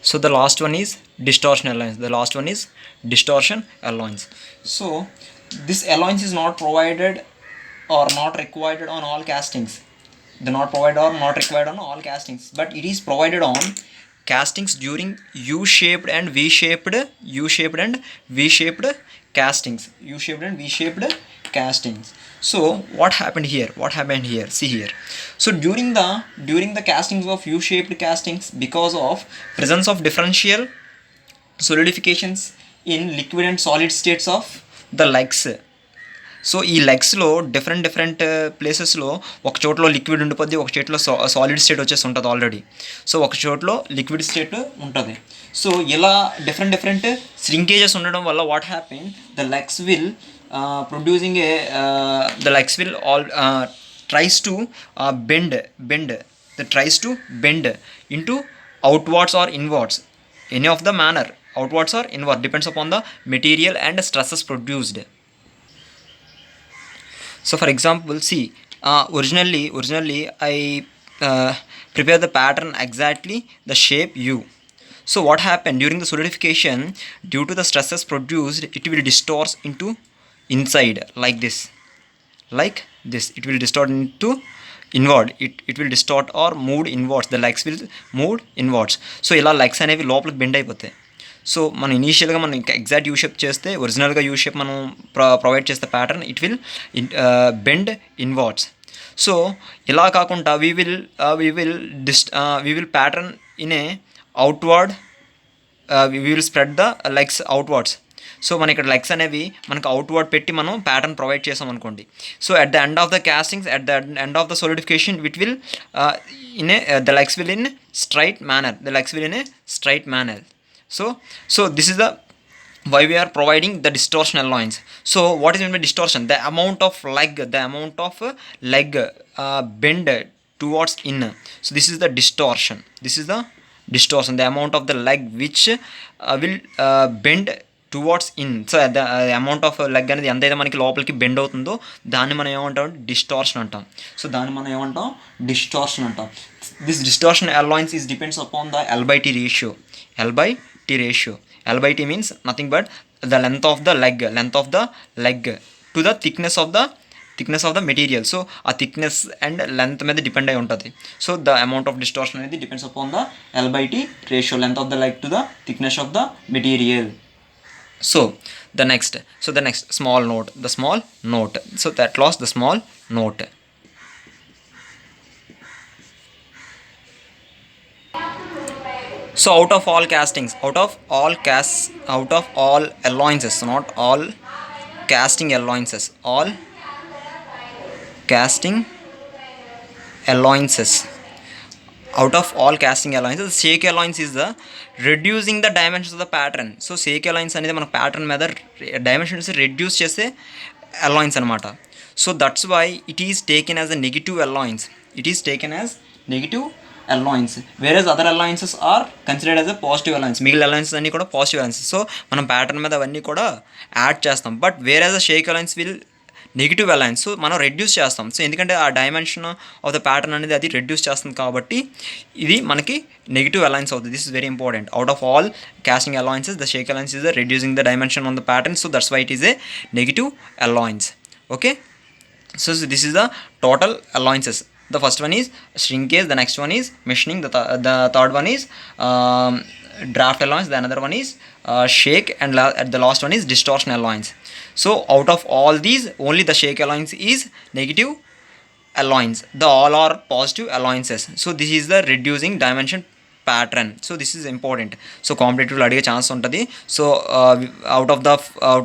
So the last one is distortion alloyance. The last one is distortion alloyance. So this alloyance is not provided or not required on all castings. They not provided or not required on all castings, but it is provided on castings during U-shaped and V-shaped castings. U-shaped and V-shaped castings. So what happened here? See here. So during the castings of U-shaped castings, because of presence of differential solidifications in liquid and solid states of the legs. So ఈ లెగ్స్లో different ప్లేసెస్లో ఒక చోట్లో liquid ఉండిపోద్ది, ఒక చోట్లో solid state వచ్చేసి ఉంటుంది already. So ఒక చోట్లో liquid state ఉంటుంది. So ఇలా different శ్రింకేజెస్ ఉండడం వల్ల what happen, the legs will producing A the legs will all tries to bend into outwards or inwards, any of the manner, outwards or inward, depends upon the material and stresses produced. So for example, see, originally I prepare the pattern exactly the shape U. So what happened during the solidification, due to the stresses produced, it will distort into inside like this. It will distort into inward. It will distort or move inwards. The legs will move inwards. So ఇలా legs అనేవి లోపలికి bend అయిపోతాయి. So మనం ఇనీషియల్గా మనం exact U shape చేస్తే, ఒరిజినల్గా U shape మనం ప్రొవైడ్ చేస్తే pattern, it will bend inwards. So ఇలా కాకుండా we will pattern in a outward, we will spread the legs outwards. So మన ఇక్కడ లెగ్స్ అనేవి మనకు అవుట్వర్డ్ పెట్టి మనం ప్యాటర్న్ ప్రొవైడ్ చేసాం అనుకోండి. So at the end of the castings, at the end of the solidification, it will the legs will in straight manner. So this is the why we are providing the distortion alloyance. So what is meant by distortion? The amount of leg bend towards in. So this is the distortion. The amount of the leg which will bend towards in. So the amount of leg అనేది ఎంతైతే మనకి లోపలికి bend అవుతుందో దాన్ని మనం ఏమంటాం, distortion అంటాం. This distortion allowance is depends upon the L/T ratio. L/T means nothing but the length of the leg to the thickness of the material. So a thickness and length మీద depend అయి ఉంటుంది. So the amount of distortion అనేది depends upon the L/T ratio, length of the leg to the thickness of the material. So the next small note, so that lost the small note. So out of all castings, out of all alloyances, not all casting alloyances, all casting alloyances, out of all casting alloyances, shake alloyance is the reducing the dimensions of the pattern. So shake alloyance అనేది మన pattern మీద dimensions reduce చేసే alloyance అనమాట. So that's why it is taken as a negative alloyance. Whereas other alloyances are considered as a positive alloyance. మిగిలిన alloyances అన్నీ కూడా positive alloyances. So మనం pattern మీద అవన్నీ కూడా యాడ్ చేస్తాం. But whereas the shake alloyance will negative allowance. So మనం reduce చేస్తాం. సో ఎందుకంటే ఆ డైమెన్షన్ ఆఫ్ ద ప్యాటర్న్ అనేది అది రెడ్యూస్ చేస్తుంది కాబట్టి ఇది మనకి నెగిటివ్ అలయన్స్ అవుతుంది. This is very important. Out of all casting alloyances, the shake alloyance is reducing the dimension on the pattern. So that's why it is a negative alloyance. Okay, so this is the total alloyances. The first one is shrinkage, the next one is machining, the third one is draft allowance, the another one is shake, and the last one is distortion allowance. So out of all these, only the shake allowance is negative allowance. The all are positive allowances. So this is the reducing dimension pattern. So this is important. So competitive అడిగే chance ఉంటుంది. So out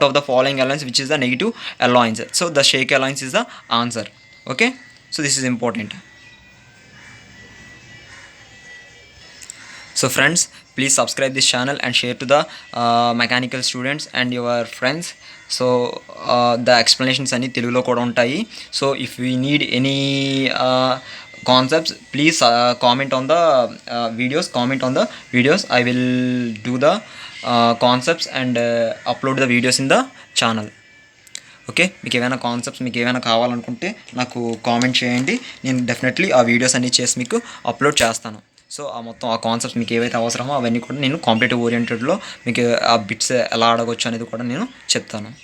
of the following allowance, which is the negative allowance, so the shake allowance is the answer. Okay, so this is important. So friends, please subscribe this channel and share to the mechanical students and your friends. So the explanations అన్ని తెలుగులో కూడా ఉంటాయి. So if we need any concepts, please comment on the videos. I will do the concepts and upload the videos in the channel. Okay, మీకు ఏమైనా concepts మీకు ఏమైనా కావాలనుకుంటే నాకు కామెంట్ చేయండి. నేను డెఫినెట్లీ ఆ వీడియోస్ అన్నీ చేసి మీకు అప్లోడ్ చేస్తాను. సో ఆ మొత్తం ఆ కాన్సెప్ట్స్ మీకు ఏవైతే అవసరమో అవన్నీ కూడా నేను కాంపిటేటివ్ ఓరియంటెడ్లో మీకు ఆ బిట్స్ ఎలా అడగొచ్చు అనేది కూడా నేను చెప్తాను.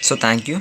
So thank you.